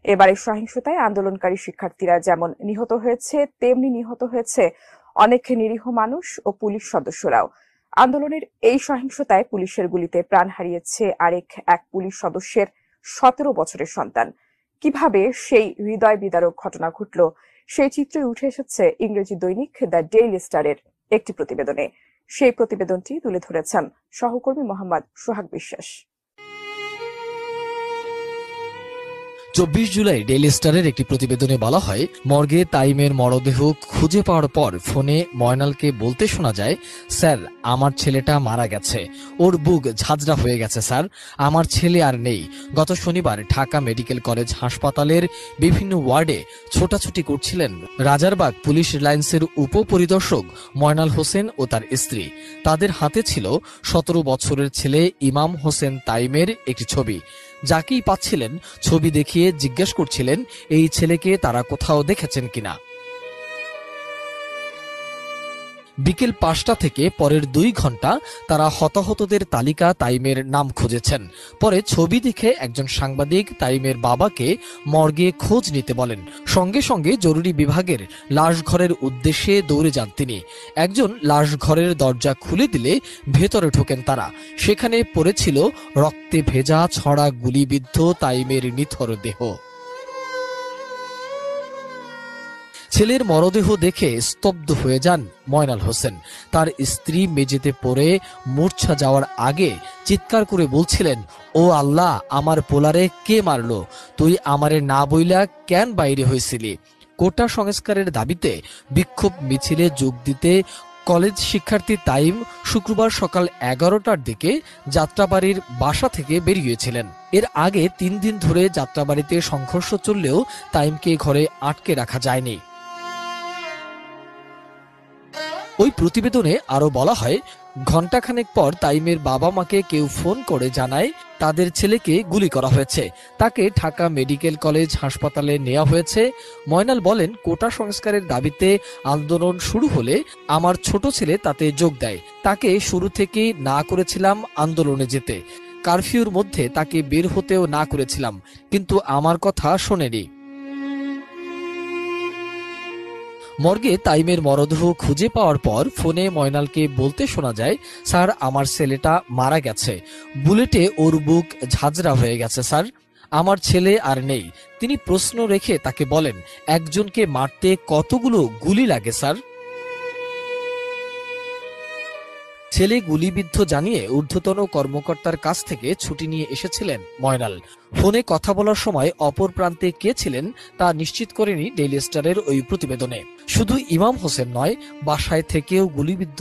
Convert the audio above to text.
এবারের সহিংসতায় আন্দোলনকারী শিক্ষার্থীরা যেমন নিহত হয়েছে, তেমনি নিহত হয়েছে অনেক নিরীহ মানুষ ও পুলিশ সদস্যরাও। আন্দোলনের এই সহিংসতায় পুলিশের গুলিতে প্রাণ হারিয়েছে এক পুলিশ সদস্যের 17 বছরের সন্তান। কিভাবে সেই হৃদয় বিদারক ঘটনা ঘটল, সেই চিত্রই উঠে এসেছে ইংরেজি দৈনিক দ্য ডেইলি স্টারের একটি প্রতিবেদনে। সেই প্রতিবেদনটি তুলে ধরেছেন সহকর্মী মোহাম্মদ সোহাগ বিশ্বাস। 24 জুলাই ডেইলি স্টারের একটি প্রতিবেদনে বলা হয়, মর্গে তাইমের মরদেহ খুঁজে পাওয়ার পর ফোনে ময়নালকে বলতে শোনা যায়, স্যার আমার ছেলেটা মারা গেছে, ওর বুক ঝাঁঝরা হয়ে গেছে স্যার, আমার ছেলে আর নেই। গত শনিবার ঢাকা মেডিকেল কলেজ হাসপাতালের বিভিন্ন ওয়ার্ডে ছোটাছুটি করছিলেন রাজারবাগ পুলিশ লাইন্সের উপপরিদর্শক ময়নাল হোসেন ও তার স্ত্রী। তাদের হাতে ছিল 17 বছরের ছেলে ইমাম হোসেন তাইমের একটি ছবি। যাকেই পাচ্ছিলেন ছবি দেখিয়ে জিজ্ঞেস করছিলেন এই ছেলেকে তারা কোথাও দেখেছেন কিনা। বিকেল 5টা থেকে পরের 2 ঘন্টা তারা হতাহতদের তালিকা তাইমের নাম খুঁজেছেন। পরে ছবি দেখে একজন সাংবাদিক তাইমের বাবাকে মর্গে খোঁজ নিতে বলেন। সঙ্গে সঙ্গে জরুরি বিভাগের লাশ ঘরের উদ্দেশ্যে দৌড়ে যান তিনি। একজন লাশ ঘরের দরজা খুলে দিলে ভেতরে ঢোকেন তারা। সেখানে পড়েছিল রক্তে ভেজা ছড়া গুলিবিদ্ধ তাইমের নিথর দেহ। ছেলের মরদেহ দেখে স্তব্ধ হয়ে যান ময়নাল হোসেন। তার স্ত্রী মেঝেতে পড়ে মূর্ছা যাওয়ার আগে চিৎকার করে বলছিলেন, ও আল্লাহ, আমার পোলারে কে মারলো? তুই আমারে না বইলা কেন বাইরে হয়েছিলি? কোটা সংস্কারের দাবিতে বিক্ষোভ মিছিলে যোগ দিতে কলেজ শিক্ষার্থী তাইম শুক্রবার সকাল 11টার দিকে যাত্রাবাড়ির বাসা থেকে বেরিয়েছিলেন। এর আগে 3 দিন ধরে যাত্রাবাড়িতে সংঘর্ষ চললেও তাইমকে ঘরে আটকে রাখা যায়নি। ওই প্রতিবেদনে আরো বলা হয়, ঘণ্টাখানেক পর তাইমের বাবা মাকে কেউ ফোন করে জানায় তাদের ছেলেকে গুলি করা হয়েছে। তাকে ঢাকা মেডিকেল কলেজ হাসপাতালে নেওয়া হয়েছে। ময়নাল বলেন, কোটা সংস্কারের দাবিতে আন্দোলন শুরু হলে আমার ছোট ছেলে তাতে যোগ দেয়। তাকে শুরু থেকেই না করেছিলাম আন্দোলনে যেতে, কারফিউর মধ্যে তাকে বের হতেও না করেছিলাম, কিন্তু আমার কথা শোনেনি। মর্গে তাইমের মরদেহ খুঁজে পাওয়ার পর ফোনে ময়নালকে বলতে শোনা যায়, স্যার আমার ছেলেটা মারা গেছে, বুলেটে ওর বুক ঝাঁঝরা হয়ে গেছে স্যার, আমার ছেলে আর নেই। তিনি প্রশ্ন রেখে তাকে বলেন, একজনকে মারতে কতগুলো গুলি লাগে স্যার? ছেলে গুলিবিদ্ধ জানিয়ে ঊর্ধ্বতন কর্মকর্তার কাছ থেকে ছুটি নিয়ে এসেছিলেন ময়নাল। ফোনে কথা বলার সময় অপর প্রান্তে কে ছিলেন তা নিশ্চিত করেনি ডেইলি স্টারের ওই প্রতিবেদনে। শুধু ইমাম হোসেন নয়, বাসায় থেকেও গুলিবিদ্ধ